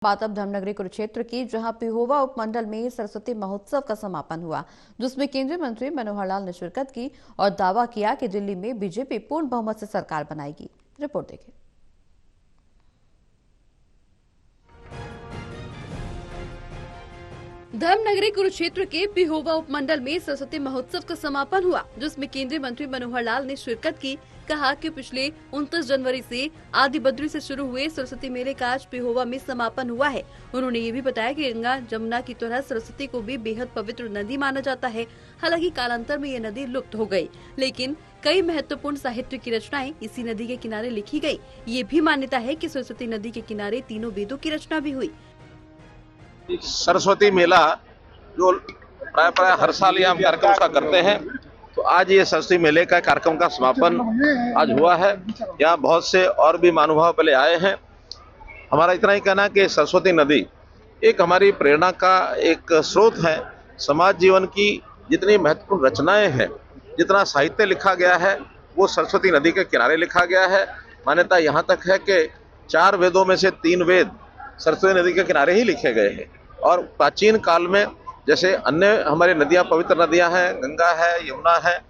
बात अब धर्मनगरी कुरुक्षेत्र की, जहां पिहोवा उपमंडल में सरस्वती महोत्सव का समापन हुआ, जिसमें केंद्रीय मंत्री मनोहर लाल ने शिरकत की और दावा किया कि दिल्ली में बीजेपी पूर्ण बहुमत से सरकार बनाएगी। रिपोर्ट देखिए। धर्मनगरी कुरुक्षेत्र के पिहोवा उपमंडल में सरस्वती महोत्सव का समापन हुआ, जिसमें केंद्रीय मंत्री मनोहर लाल ने शिरकत की। कहा कि पिछले 29 जनवरी से आदि बद्री से शुरू हुए सरस्वती मेले का आज पिहोवा में समापन हुआ है। उन्होंने ये भी बताया कि गंगा जमुना की तरह सरस्वती को भी बेहद पवित्र नदी माना जाता है। हालांकि कालांतर में ये नदी लुप्त हो गई, लेकिन कई महत्वपूर्ण साहित्य की रचनाएं इसी नदी के किनारे लिखी गयी। ये भी मान्यता है कि सरस्वती नदी के किनारे तीनों वेदों की रचना भी हुई। सरस्वती मेला जो प्राय हर साल ये हम कार्यक्रम का करते हैं, तो आज ये सरस्वती मेले का कार्यक्रम का समापन आज हुआ है। यहाँ बहुत से और भी महानुभाव पहले आए हैं। हमारा इतना ही कहना है कि सरस्वती नदी एक हमारी प्रेरणा का एक स्रोत है। समाज जीवन की जितनी महत्वपूर्ण रचनाएं हैं, जितना साहित्य लिखा गया है, वो सरस्वती नदी के किनारे लिखा गया है। मान्यता यहाँ तक है कि 4 वेदों में से 3 वेद सरस्वती नदी के किनारे ही लिखे गए हैं। और प्राचीन काल में जैसे अन्य हमारी नदियां पवित्र नदियां हैं, गंगा है, यमुना है,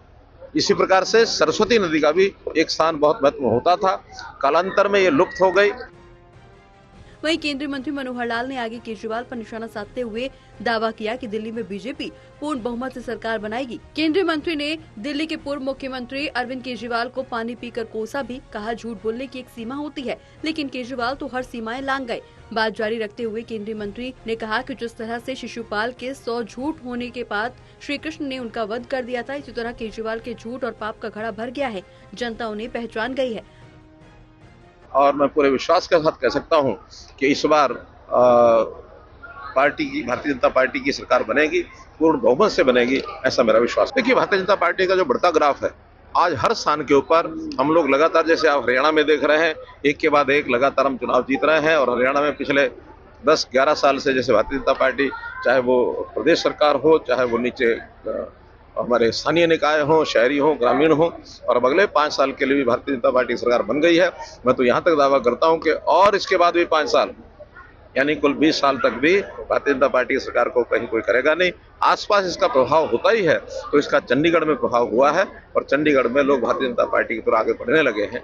इसी प्रकार से सरस्वती नदी का भी एक स्थान बहुत महत्वपूर्ण होता था। कालांतर में ये लुप्त हो गई। वहीं केंद्रीय मंत्री मनोहर लाल ने आगे केजरीवाल पर निशाना साधते हुए दावा किया कि दिल्ली में बीजेपी पूर्ण बहुमत से सरकार बनाएगी। केंद्रीय मंत्री ने दिल्ली के पूर्व मुख्यमंत्री अरविंद केजरीवाल को पानी पीकर कोसा भी। कहा, झूठ बोलने की एक सीमा होती है, लेकिन केजरीवाल तो हर सीमाएं लांघ गए। बात जारी रखते हुए केंद्रीय मंत्री ने कहा कि जिस तरह से शिशुपाल के 100 झूठ होने के बाद श्री कृष्ण ने उनका वध कर दिया था, इसी तरह केजरीवाल के झूठ और पाप का घड़ा भर गया है। जनता उन्हें पहचान गई है। और मैं पूरे विश्वास के साथ कह सकता हूं कि इस बार भारतीय जनता पार्टी की सरकार बनेगी, पूर्ण बहुमत से बनेगी, ऐसा मेरा विश्वास है। देखिए, भारतीय जनता पार्टी का जो बढ़ता ग्राफ है, आज हर स्थान के ऊपर हम लोग लगातार, जैसे आप हरियाणा में देख रहे हैं, एक के बाद एक लगातार हम चुनाव जीत रहे हैं। और हरियाणा में पिछले 10-11 साल से जैसे भारतीय जनता पार्टी, चाहे वो प्रदेश सरकार हो, चाहे वो नीचे हमारे स्थानीय निकाय हो, शहरी हो, ग्रामीण हो, और अब अगले 5 साल के लिए भी भारतीय जनता पार्टी की सरकार बन गई है। मैं तो यहाँ तक दावा करता हूँ कि और इसके बाद भी 5 साल यानी कुल 20 साल तक भी भारतीय जनता पार्टी की सरकार को कहीं कोई करेगा नहीं। आसपास इसका प्रभाव होता ही है, तो इसका चंडीगढ़ में प्रभाव हुआ है और चंडीगढ़ में लोग भारतीय जनता पार्टी की तरफ आगे बढ़ने लगे हैं।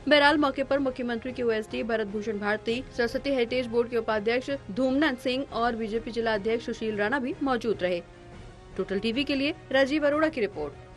बहरहाल मौके पर मुख्यमंत्री के OSD Bharat Bhushan Bharti, Saraswati heritage board के उपाध्यक्ष धूमनंद सिंह और बीजेपी जिला अध्यक्ष सुशील राणा भी मौजूद रहे। टोटल टीवी के लिए राजीव अरोड़ा की रिपोर्ट।